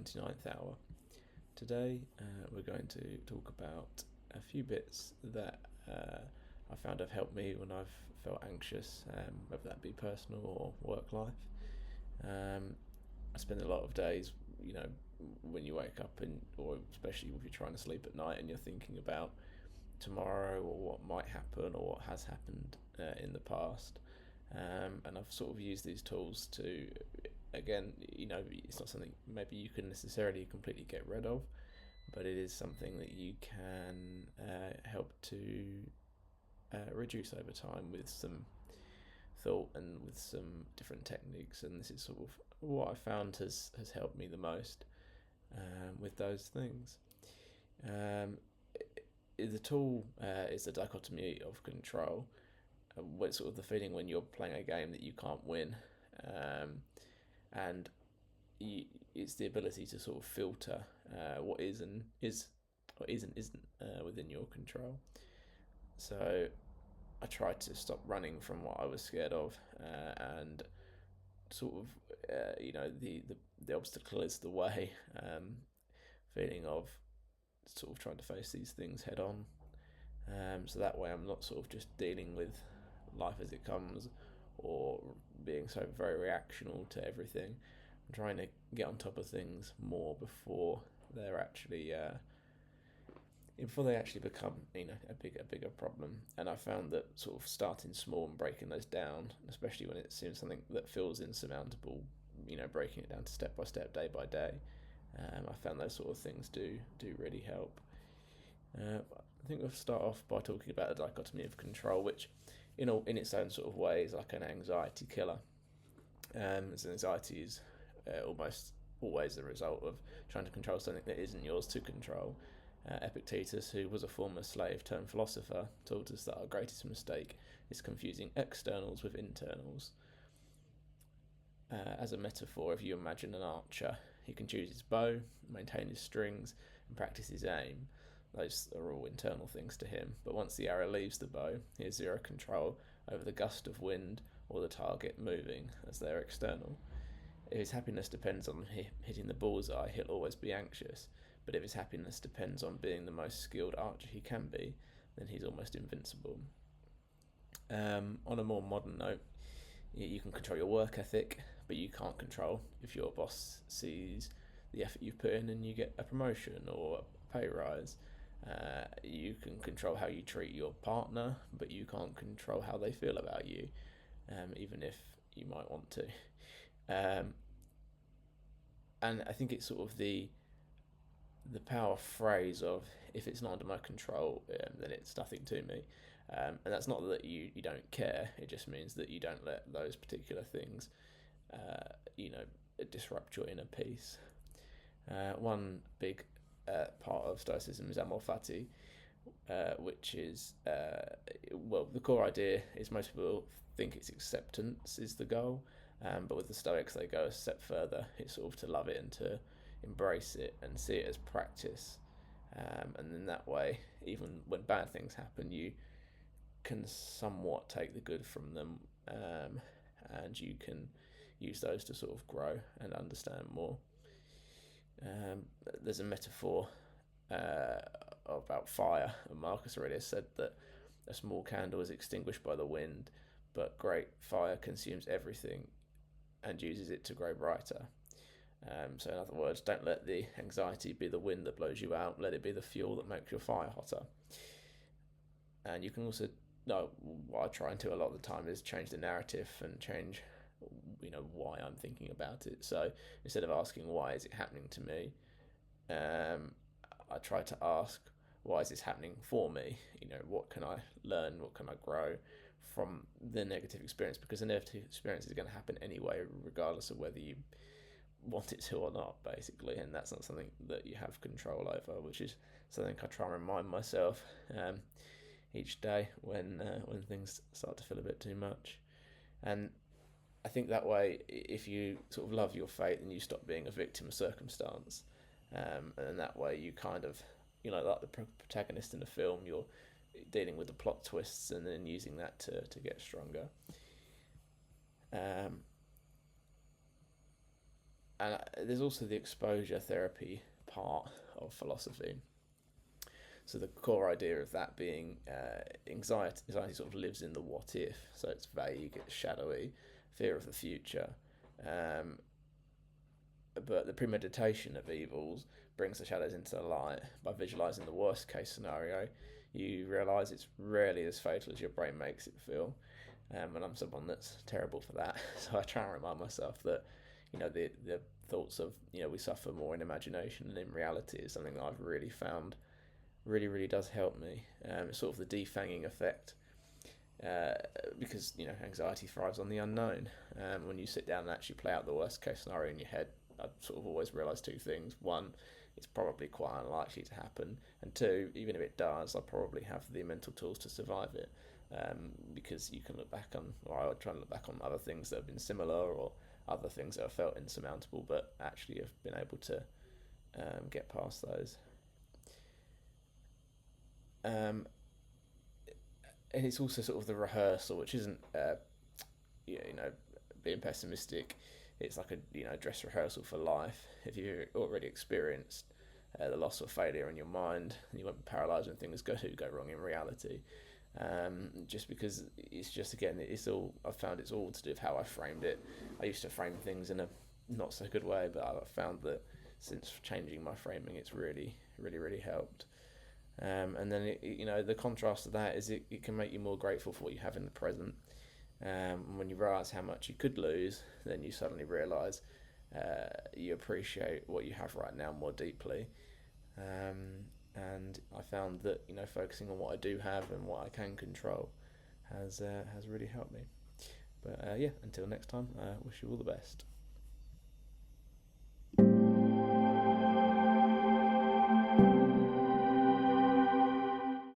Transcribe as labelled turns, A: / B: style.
A: 29th hour. Today we're going to talk about a few bits that I found have helped me when I've felt anxious, whether that be personal or work life. I spend a lot of days, when you wake up or especially if you're trying to sleep at night and you're thinking about tomorrow or what might happen or what has happened in the past. And I've sort of used these tools to, again, it's not something maybe you can necessarily completely get rid of, but it is something that you can help to reduce over time with some thought and with some different techniques. And this is sort of what I found has helped me the most with those things. The tool is the Dichotomy of Control. It's sort of the feeling when you're playing a game that you can't win, and it's the ability to sort of filter what is and isn't within your control. So I tried to stop running from what I was scared of, and sort of the obstacle is the way, feeling of sort of trying to face these things head on. So that way I'm not sort of just dealing with life as it comes or being so very reactional to everything. I'm trying to get on top of things more before they're actually become a bigger problem. And I found that sort of starting small and breaking those down, especially when it seems something that feels insurmountable, breaking it down to step by step, day by day, I found those sort of things do really help. I think we'll start off by talking about the dichotomy of control, which in its own sort of way is like an anxiety killer. As anxiety is almost always the result of trying to control something that isn't yours to control. Epictetus, who was a former slave-turned-philosopher, taught us that our greatest mistake is confusing externals with internals. As a metaphor, if you imagine an archer, he can choose his bow, maintain his strings, and practice his aim. Those are all internal things to him, but once the arrow leaves the bow, he has zero control over the gust of wind or the target moving, as they're external. If his happiness depends on hitting the bullseye, he'll always be anxious, but if his happiness depends on being the most skilled archer he can be, then he's almost invincible. On a more modern note, you can control your work ethic, but you can't control if your boss sees the effort you've put in and you get a promotion or a pay rise. You can control how you treat your partner, but you can't control how they feel about you, even if you might want to. And I think it's sort of the power phrase of, if it's not under my control, then it's nothing to me. And that's not that you don't care, it just means that you don't let those particular things disrupt your inner peace. One big part of Stoicism is Amor Fati, which is, the core idea is most people think it's acceptance is the goal, but with the Stoics they go a step further. It's sort of to love it and to embrace it and see it as practice, and in that way, even when bad things happen, you can somewhat take the good from them, and you can use those to sort of grow and understand more. There's a metaphor about fire, and Marcus Aurelius said that a small candle is extinguished by the wind, but great fire consumes everything and uses it to grow brighter. So in other words, don't let the anxiety be the wind that blows you out, let it be the fuel that makes your fire hotter. And you can also, what I try and do a lot of the time is change the narrative and change why I'm thinking about it. So instead of asking why is it happening to me, I try to ask, why is this happening for me? What can I learn, what can I grow from the negative experience? Because the negative experience is going to happen anyway, regardless of whether you want it to or not, basically, and that's not something that you have control over, which is something I try and remind myself each day when things start to feel a bit too much. And I think that way, if you sort of love your fate, then you stop being a victim of circumstance, and that way you kind of, like the protagonist in a film, you're dealing with the plot twists and then using that to get stronger. And there's also the exposure therapy part of philosophy. So the core idea of that being anxiety. Anxiety sort of lives in the what if, so it's vague, it's shadowy, fear of the future. Um, but the premeditation of evils brings the shadows into the light by visualizing the worst case scenario. You realize it's rarely as fatal as your brain makes it feel. And I'm someone that's terrible for that, so I try and remind myself that the thoughts of we suffer more in imagination than in reality is something that I've really found really does help me. It's sort of the defanging effect, because anxiety thrives on the unknown. When you sit down and actually play out the worst case scenario in your head, I sort of always realise two things. One, it's probably quite unlikely to happen, and two, even if it does, I probably have the mental tools to survive it. Because you can look back on, or I would try and look back on other things that have been similar, or other things that have felt insurmountable, but actually have been able to get past those. And it's also sort of the rehearsal, which isn't, being pessimistic. It's like a dress rehearsal for life. If you've already experienced the loss or failure in your mind, you won't be paralysed when things go wrong in reality. Just because it's all, I've found it's all to do with how I framed it. I used to frame things in a not so good way, but I've found that since changing my framing, it's really helped. And then the contrast to that is it can make you more grateful for what you have in the present. When you realise how much you could lose, then you suddenly realise you appreciate what you have right now more deeply. And I found that focusing on what I do have and what I can control has really helped me. But until next time, I wish you all the best.